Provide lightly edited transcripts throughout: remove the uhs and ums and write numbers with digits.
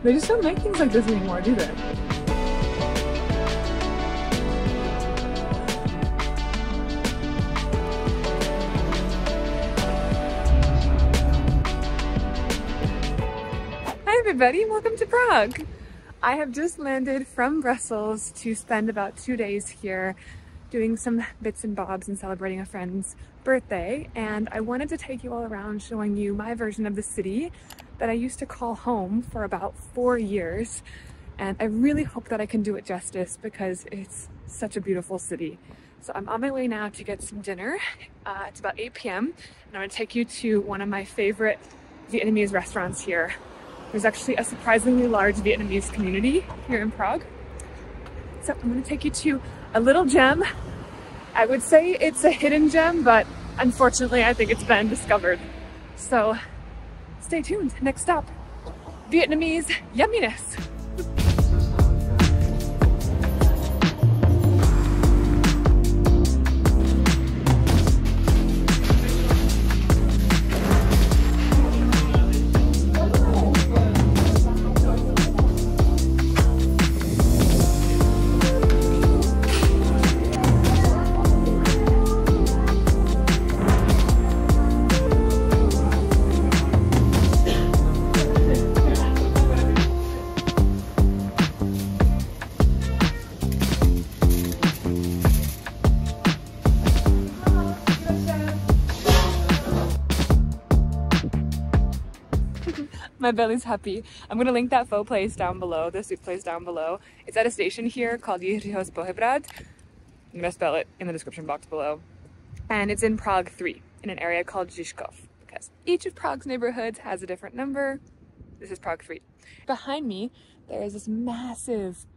They just don't make things like this anymore, do they? Hi everybody, welcome to Prague! I have just landed from Brussels to spend about 2 days here doing some bits and bobs and celebrating a friend's birthday, and I wanted to take you all around showing you my version of the city that I used to call home for about 4 years, and I really hope that I can do it justice because it's such a beautiful city. So I'm on my way now to get some dinner. It's about 8 p.m. and I'm going to take you to one of my favorite Vietnamese restaurants here. There's actually a surprisingly large Vietnamese community here in Prague. So I'm going to take you to a little gem. I would say it's a hidden gem, but unfortunately I think it's been discovered. So stay tuned. Next stop, Vietnamese yumminess. My belly's happy. I'm gonna link that pho place down below, the soup place down below. It's at a station here called 𝑴𝑶𝑻𝑰𝑽𝑨𝑻𝑰𝑶𝑵. I'm gonna spell it in the description box below. And it's in Prague III, in an area called Zizkov, because each of Prague's neighborhoods has a different number. This is Prague III. Behind me, there is this massive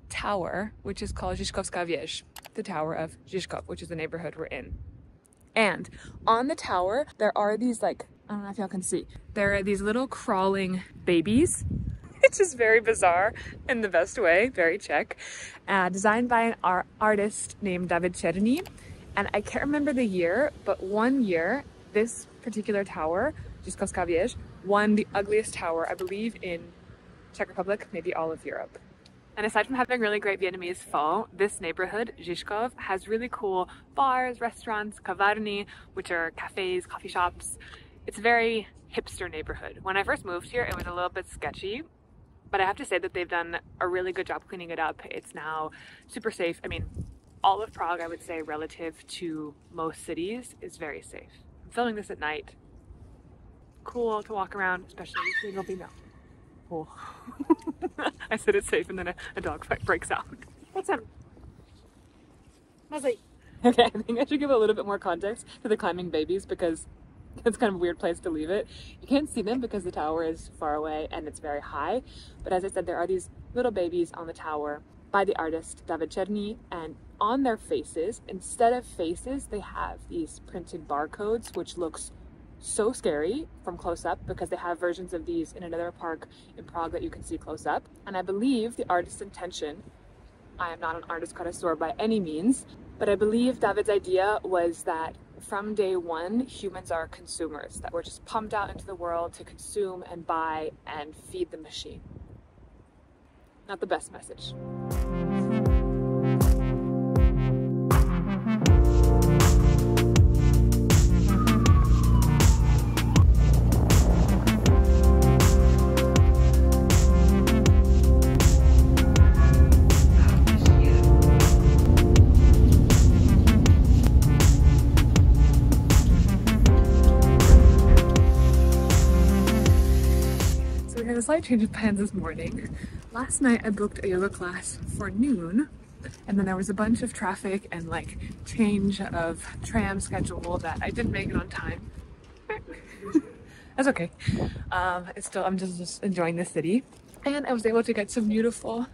tower, which is called Zizkovská věž, the Tower of Zizkov, which is the neighborhood we're in. And on the tower, there are these I don't know if y'all can see. There are these little crawling babies. It's just very bizarre in the best way, very Czech. Designed by an artist named David Černý. And I can't remember the year, but one year, this particular tower, Zizkovská věž, won the ugliest tower, I believe, in Czech Republic, maybe all of Europe. And aside from having really great Vietnamese pho, this neighborhood, Zizkov, has really cool bars, restaurants, kavárny, which are cafes, coffee shops. It's a very hipster neighborhood. When I first moved here, it was a little bit sketchy, but I have to say that they've done a really good job cleaning it up. It's now super safe. I mean, all of Prague, I would say, relative to most cities, is very safe. I'm filming this at night. Cool to walk around, especially single female. Cool. I said it's safe and then a dog fight breaks out. What's up? Okay, I think I should give a little bit more context to the climbing babies because it's kind of a weird place to leave it. You can't see them because the tower is far away and it's very high. But as I said, there are these little babies on the tower by the artist David Černý, and on their faces, instead of faces, they have these printed barcodes, which looks so scary from close up because they have versions of these in another park in Prague that you can see close up. And I believe the artist's intention, I am not an artist connoisseur by any means, but I believe David's idea was that from day one, humans are consumers, that we're just pumped out into the world to consume and buy and feed the machine. Not the best message. A slight change of plans this morning. Last night I booked a yoga class for noon, and then there was a bunch of traffic and change of tram schedule that I didn't make it on time. That's okay. I'm just enjoying the city, and I was able to get some beautiful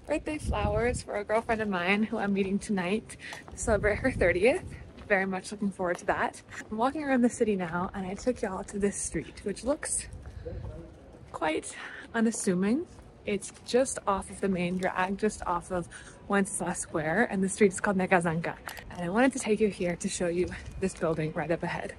birthday flowers for a girlfriend of mine who I'm meeting tonight to celebrate her 30th. Very much looking forward to that. I'm walking around the city now, and I took y'all to this street, which looks quite unassuming. It's just off of the main drag, just off of Wenceslas Square, and the street is called Nekazanka. And I wanted to take you here to show you this building right up ahead.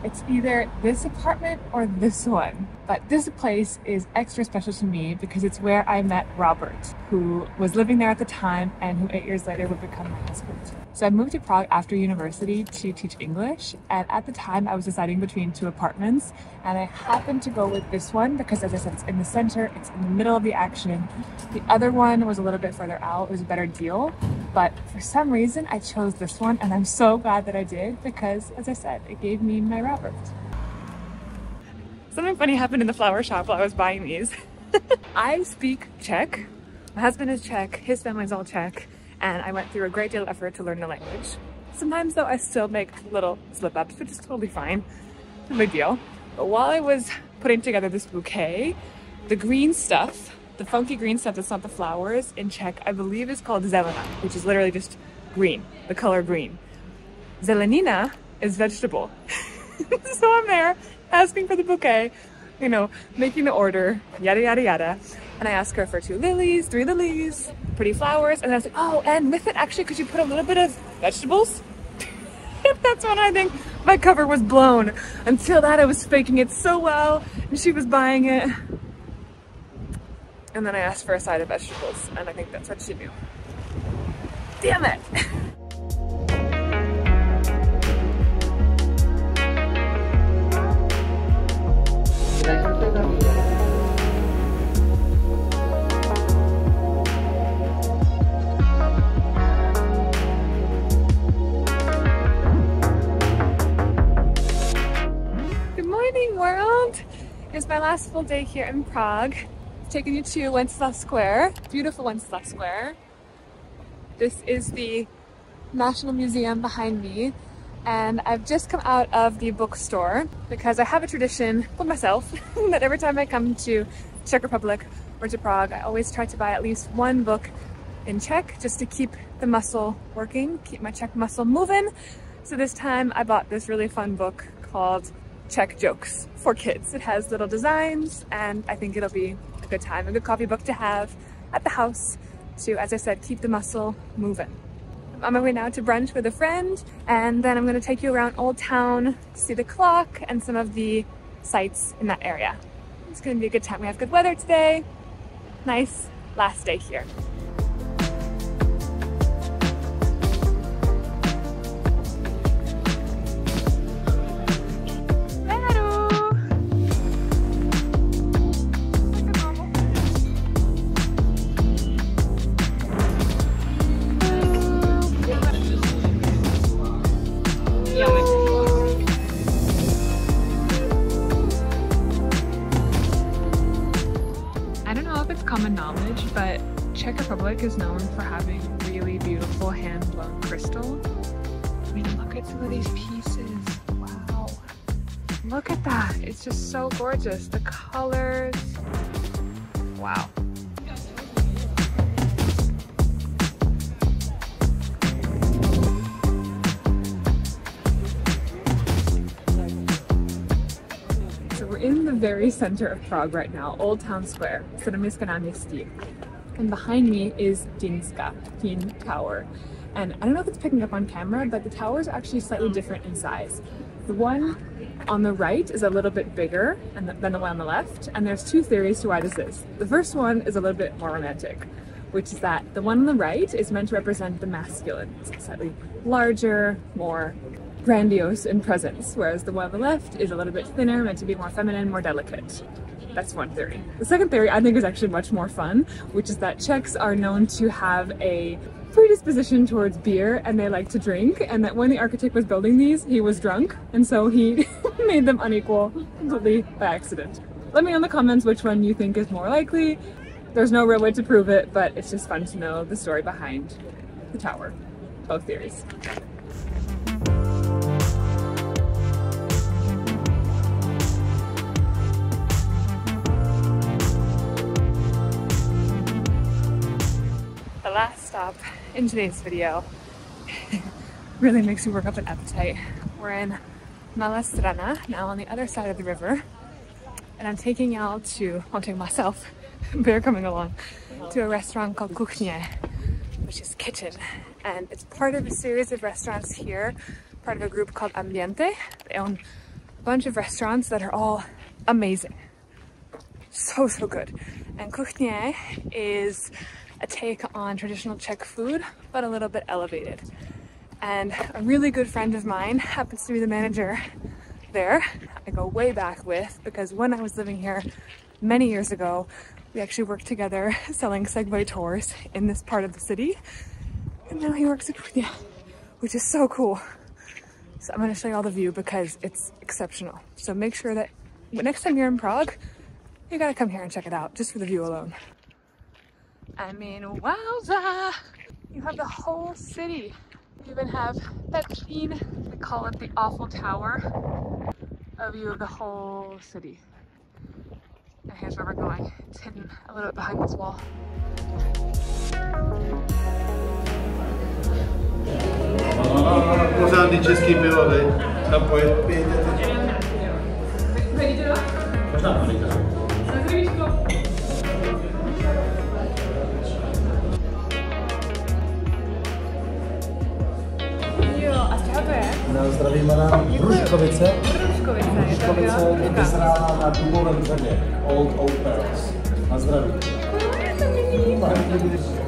It's either this apartment or this one. But this place is extra special to me because it's where I met Robert, who was living there at the time and who 8 years later would become my husband. So I moved to Prague after university to teach English, and at the time I was deciding between 2 apartments, and I happened to go with this one because, as I said, it's in the center, it's in the middle of the action. The other one was a little bit further out, it was a better deal, but for some reason I chose this one, and I'm so glad that I did because, as I said, it gave me my Robert. Something funny happened in the flower shop while I was buying these. I speak Czech. My husband is Czech, his family's all Czech, and I went through a great deal of effort to learn the language. Sometimes though I still make little slip-ups, which is totally fine. No big deal. But while I was putting together this bouquet, the green stuff, the funky green stuff that's not the flowers, in Czech I believe is called zelena, which is literally just green, the color green. Zelenina is vegetable. So I'm there asking for the bouquet, you know, making the order, yada yada yada. And I asked her for 2 lilies, 3 lilies, pretty flowers, and I was like, oh, and with it actually could you put a little bit of vegetables? That's when I think my cover was blown. Until that I was faking it so well and she was buying it. And then I asked for a side of vegetables and I think that's what she knew. Damn it! World! It's my last full day here in Prague. I've taken you to Wenceslas Square, beautiful Wenceslas Square. This is the National Museum behind me, and I've just come out of the bookstore because I have a tradition with myself that every time I come to Czech Republic or to Prague, I always try to buy at least one book in Czech just to keep the muscle working, keep my Czech muscle moving. So this time I bought this really fun book called Czech Jokes for kids. It has little designs and I think it'll be a good time, a good coffee book to have at the house to, as I said, keep the muscle moving. I'm on my way now to brunch with a friend and then I'm going to take you around Old Town to see the clock and some of the sights in that area. It's going to be a good time. We have good weather today. Nice last day here. Common knowledge, but Czech Republic is known for having really beautiful hand-blown crystal. I mean, look at some of these pieces. Wow. Look at that. It's just so gorgeous. The colors. Wow. We're in the very center of Prague right now, Old Town Square, 𝑴𝑶𝑻𝑰𝑽𝑨𝑻𝑰𝑶𝑵. And behind me is Zizkov Tower. And I don't know if it's picking up on camera, but the towers are actually slightly different in size. The one on the right is a little bit bigger than the one on the left, and there's 2 theories to why this is. The first one is a little bit more romantic, which is that the one on the right is meant to represent the masculine. It's slightly larger, more grandiose in presence, whereas the one on the left is a little bit thinner, meant to be more feminine, more delicate. That's one theory. The second theory I think is actually much more fun, which is that Czechs are known to have a predisposition towards beer and they like to drink, and that when the architect was building these, he was drunk, and so he made them unequal completely by accident. Let me know in the comments which one you think is more likely. There's no real way to prove it, but it's just fun to know the story behind the tower. Both theories. The last stop in today's video really makes me work up an appetite. We're in Strana, now on the other side of the river, and I'm taking y'all to, I'll take myself, they're coming along, to a restaurant called Kuchyn, which is kitchen, and it's part of a series of restaurants here, part of a group called Ambiente. They own bunch of restaurants that are all amazing. So, so good. And Kuchyn is a take on traditional Czech food, but a little bit elevated. And a really good friend of mine happens to be the manager there. I go way back with, because when I was living here many years ago, we actually worked together selling Segway tours in this part of the city. And now he works at Kuchyn, which is so cool. So I'm going to show you all the view because it's exceptional. So make sure that next time you're in Prague, you gotta come here and check it out, just for the view alone. I mean, wowza! You have the whole city. You even have that scene, they call it the Awful Tower, a view of the whole city. And here's where we're going. It's hidden a little bit behind this wall. Pořádný český pivo, vy. Tam pijete teď. Možná malíka. Jo, a z čeho to je? Na zdraví mana Hruškovice. Hruškovice, je vyzrána na dubovém dřevě. Old Barrels. Na zdraví. To je to milý.